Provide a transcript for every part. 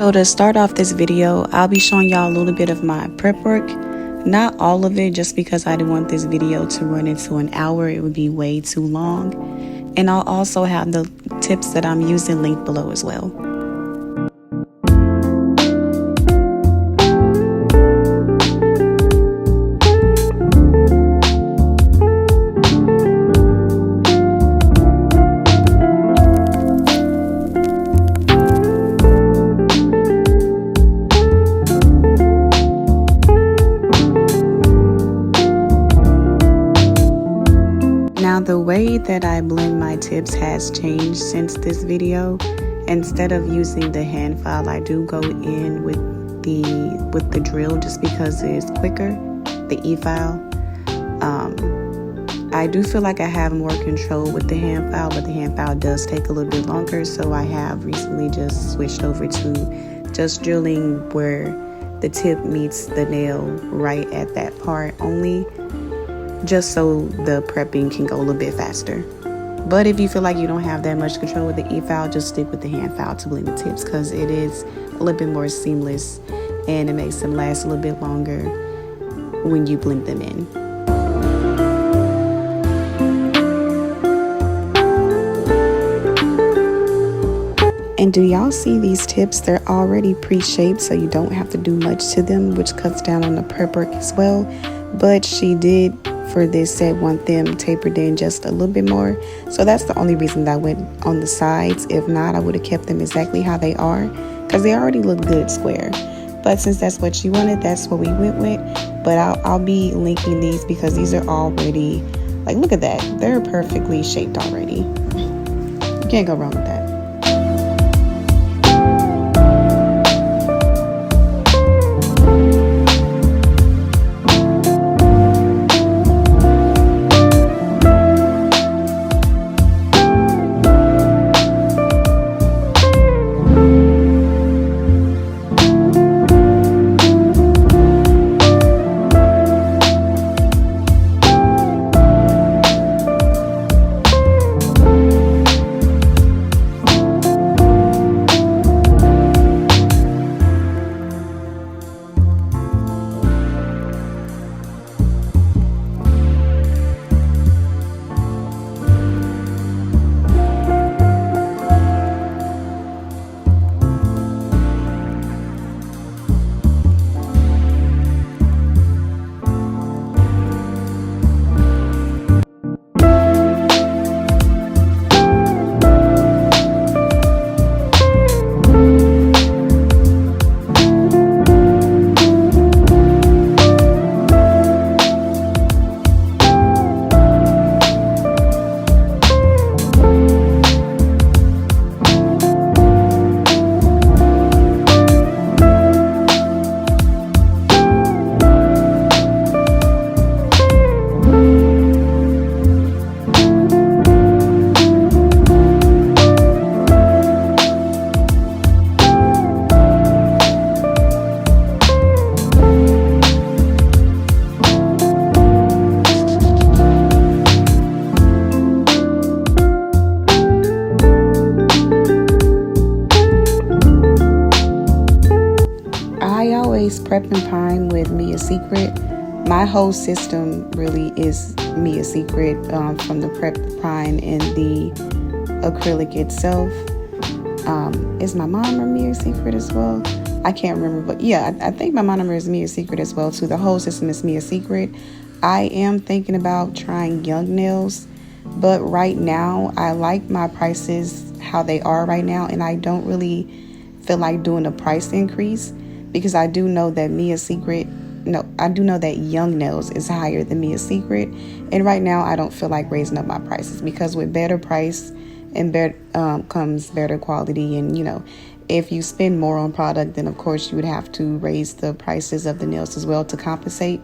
So to start off this video, I'll be showing y'all a little bit of my prep work. Not all of it, just because I didn't want this video to run into an hour. It would be way too long. And I'll also have the tips that I'm using linked below as well. Now the way that I blend my tips has changed since this video. Instead of using the hand file, I do go in with the drill just because it's quicker, the e-file. I do feel like I have more control with the hand file, but the hand file does take a little bit longer, so I have recently just switched over to just drilling where the tip meets the nail right at that part only, just so the prepping can go a little bit faster. But if you feel like you don't have that much control with the e-file, just stick with the hand file to blend the tips, because it is a little bit more seamless and it makes them last a little bit longer when you blend them in. And do y'all see these tips? They're already pre-shaped, so you don't have to do much to them, which cuts down on the prep work as well. But she did, for this set, want them tapered in just a little bit more, so that's the only reason that I went on the sides. If not, I would have kept them exactly how they are, because they already look good square. But since that's what she wanted, that's what we went with. But I'll be linking these because these are already, like, look at that, they're perfectly shaped already. You can't go wrong with that. Prep and prime with Mia Secret. My whole system really is Mia Secret, from the prep, prime, and the acrylic itself. Is my monomer Mia Secret as well? I can't remember, but yeah, I think my monomer is Mia Secret as well too. The whole system is Mia Secret. I am thinking about trying Young Nails, but right now I like my prices how they are right now, and I don't really feel like doing a price increase, because I do know that I do know that Young Nails is higher than Mia Secret, and right now I don't feel like raising up my prices, because with better price and better comes better quality. And if you spend more on product, then of course you would have to raise the prices of the nails as well to compensate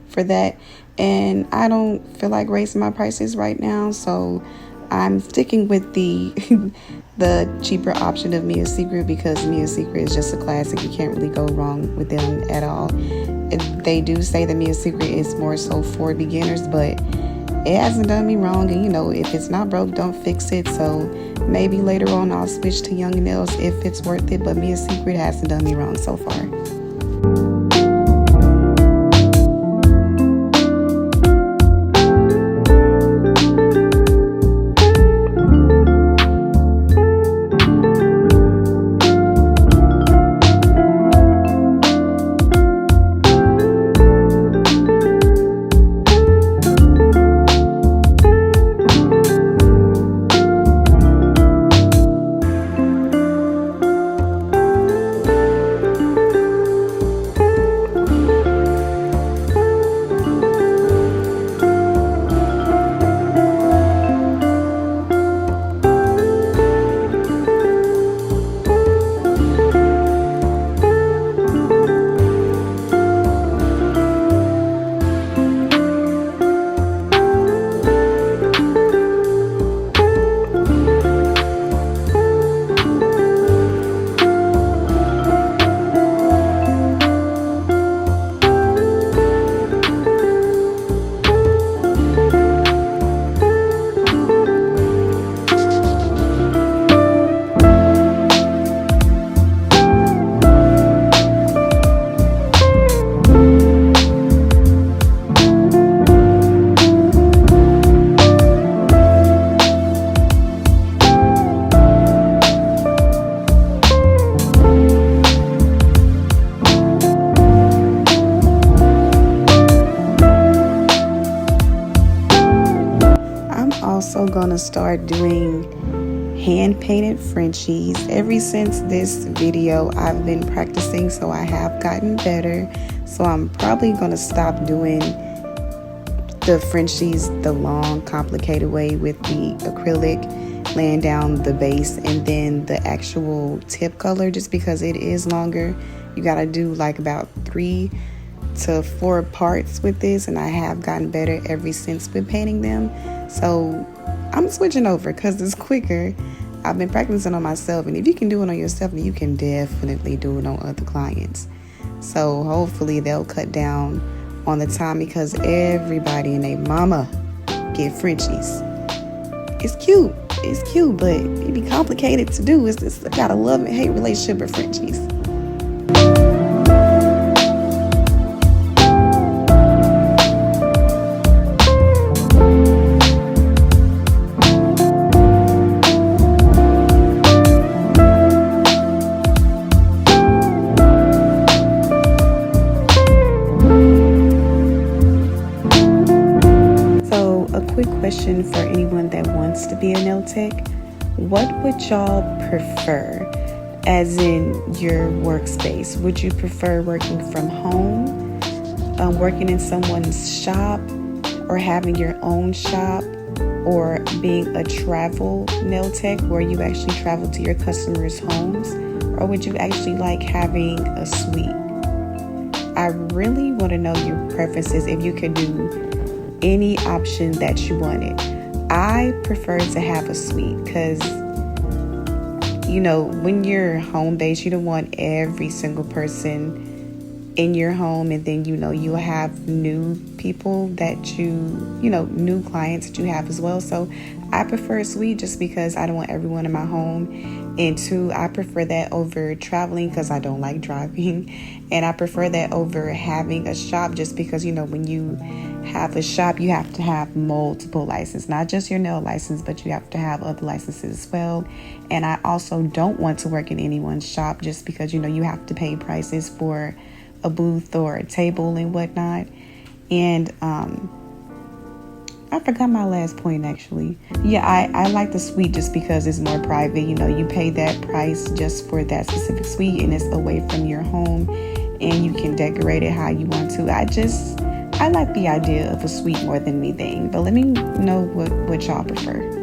for that. And I don't feel like raising my prices right now, so I'm sticking with the the cheaper option of Mia Secret, because Mia Secret is just a classic. You can't really go wrong with them at all. They do say that Mia Secret is more so for beginners, but it hasn't done me wrong, and if it's not broke, don't fix it. So maybe later on I'll switch to Young Nails if it's worth it, but Mia Secret hasn't done me wrong so far. Also gonna start doing hand painted Frenchies. Ever since this video I've been practicing, so I have gotten better. So I'm probably gonna stop doing the Frenchies the long complicated way with the acrylic, laying down the base and then the actual tip color, just because it is longer. You gotta do like about 3 to 4 parts with this, and I have gotten better ever since with painting them. So I'm switching over because it's quicker. I've been practicing on myself, and if you can do it on yourself, you can definitely do it on other clients. So hopefully they'll cut down on the time, because everybody and their mama get Frenchies. It's cute, but it be complicated to do. It's got a love and hate relationship with Frenchies. Question for anyone that wants to be a nail tech: what would y'all prefer, as in your workspace? Would you prefer working from home, working in someone's shop, or having your own shop, or being a travel nail tech where you actually travel to your customers' homes? Or would you actually like having a suite? I really want to know your preferences if you could do any option that you wanted. I prefer to have a suite because, when you're home based, you don't want every single person in your home, and then you'll have new people that new clients that you have as well. So I prefer a suite just because I don't want everyone in my home, and 2, I prefer that over traveling because I don't like driving, and I prefer that over having a shop just because when you have a shop, you have to have multiple licenses, not just your nail license, but you have to have other licenses as well. And I also don't want to work in anyone's shop just because you have to pay prices for a booth or a table and whatnot. And I forgot my last point actually. Yeah, I like the suite just because it's more private. You pay that price just for that specific suite, and it's away from your home, and you can decorate it how you want to. I like the idea of a suite more than anything, but let me know what y'all prefer.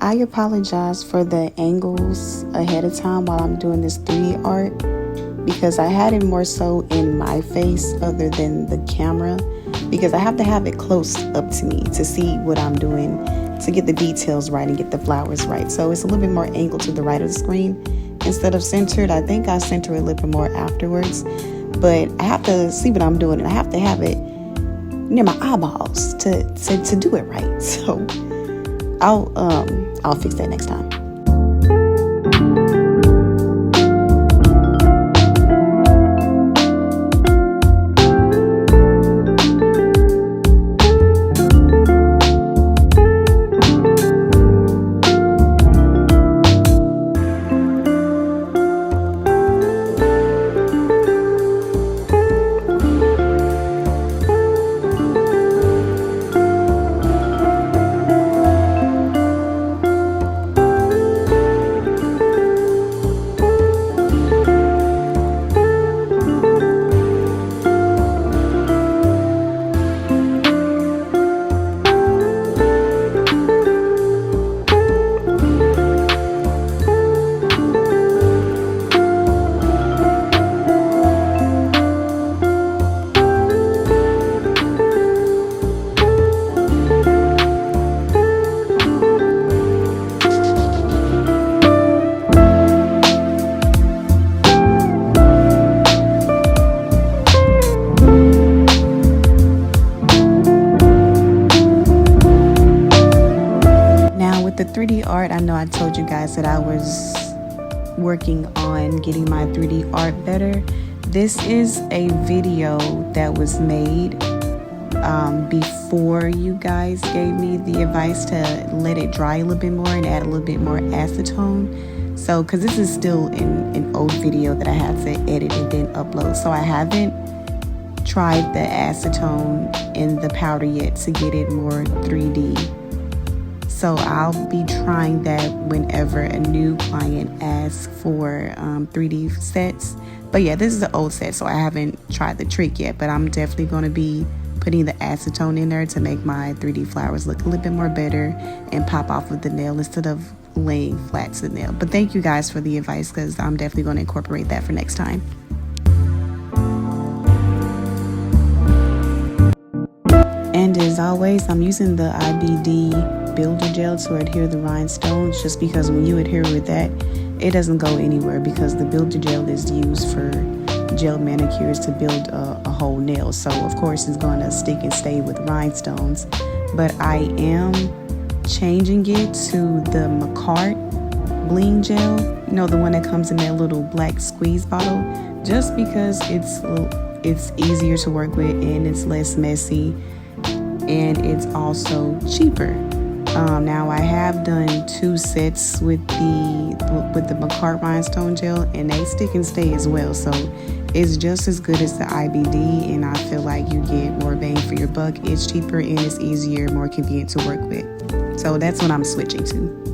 I apologize for the angles ahead of time while I'm doing this 3D art, because I had it more so in my face other than the camera, because I have to have it close up to me to see what I'm doing, to get the details right and get the flowers right. So it's a little bit more angled to the right of the screen instead of centered. I think I center it a little bit more afterwards, but I have to see what I'm doing and I have to have it near my eyeballs to do it right. So I'll fix that next time. The 3D art, I know I told you guys that I was working on getting my 3D art better. This is a video that was made before you guys gave me the advice to let it dry a little bit more and add a little bit more acetone. So, because this is still an old video that I had to edit and then upload. So I haven't tried the acetone in the powder yet to get it more 3D. So I'll be trying that whenever a new client asks for 3D sets. But yeah, this is an old set, so I haven't tried the trick yet. But I'm definitely going to be putting the acetone in there to make my 3D flowers look a little bit more better and pop off with the nail instead of laying flat to the nail. But thank you guys for the advice, because I'm definitely going to incorporate that for next time. And as always, I'm using the IBD builder gel to adhere the rhinestones, just because when you adhere with that, it doesn't go anywhere, because the builder gel is used for gel manicures to build a whole nail. So of course it's going to stick and stay with rhinestones. But I am changing it to the Macart bling gel, you know, the one that comes in that little black squeeze bottle, just because it's easier to work with and it's less messy, and it's also cheaper. Now I have done 2 sets with the Macart rhinestone gel, and they stick and stay as well. So it's just as good as the IBD, and I feel like you get more bang for your buck. It's cheaper and it's easier, more convenient to work with. So that's what I'm switching to.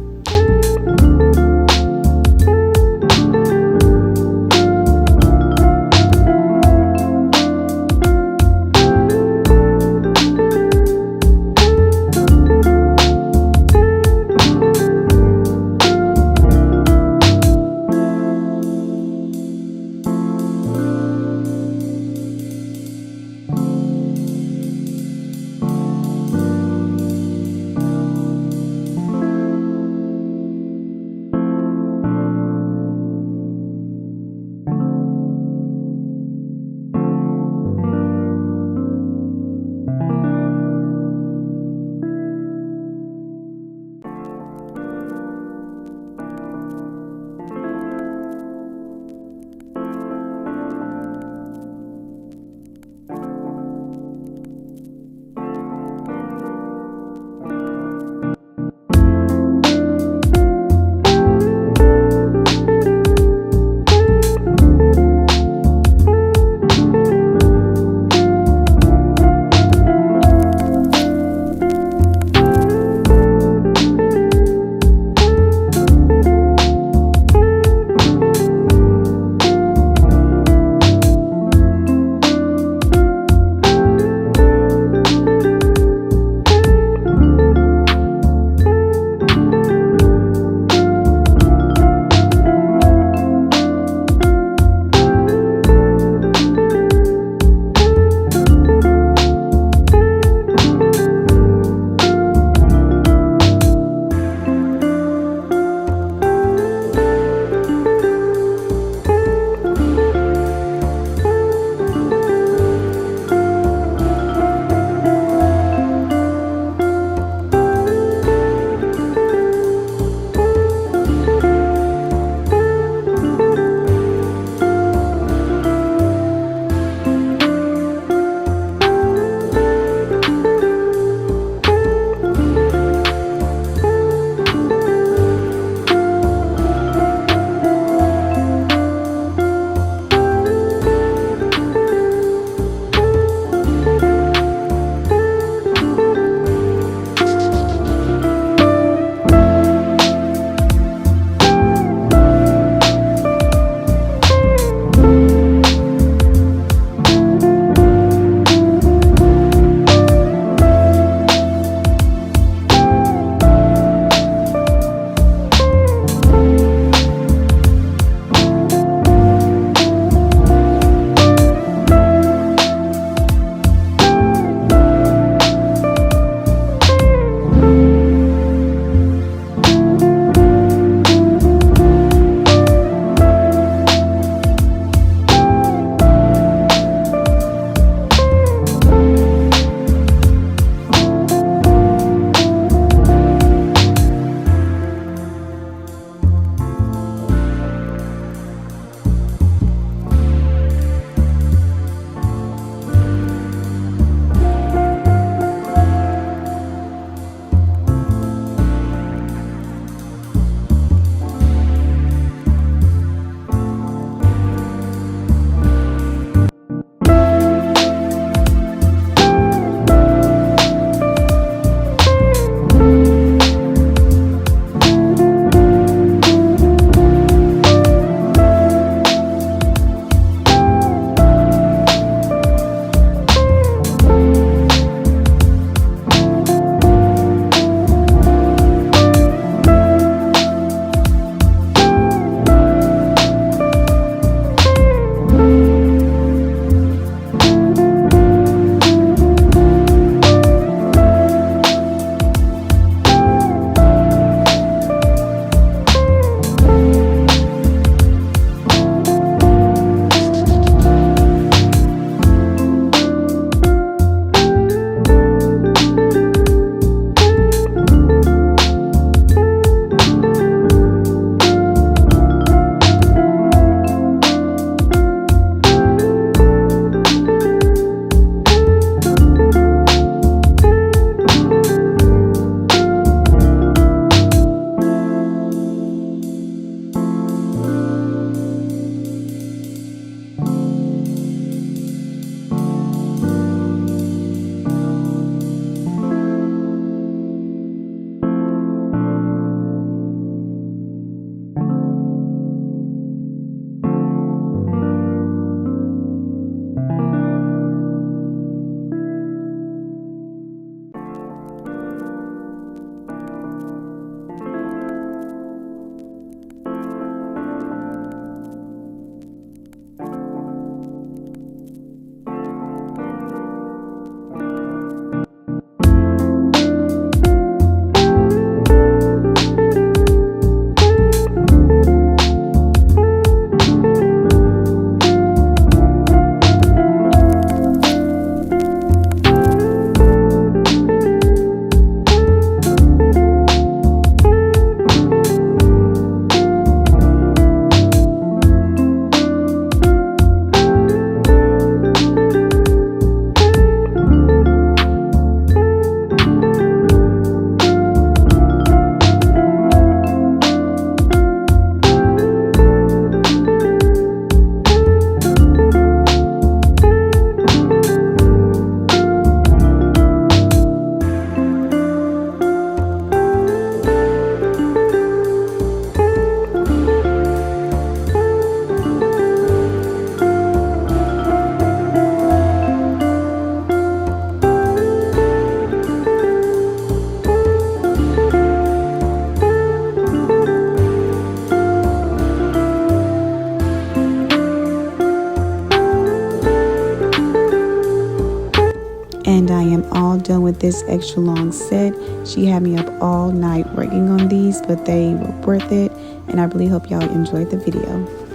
And I am all done with this extra long set. She had me up all night working on these, but they were worth it. And I really hope y'all enjoyed the video.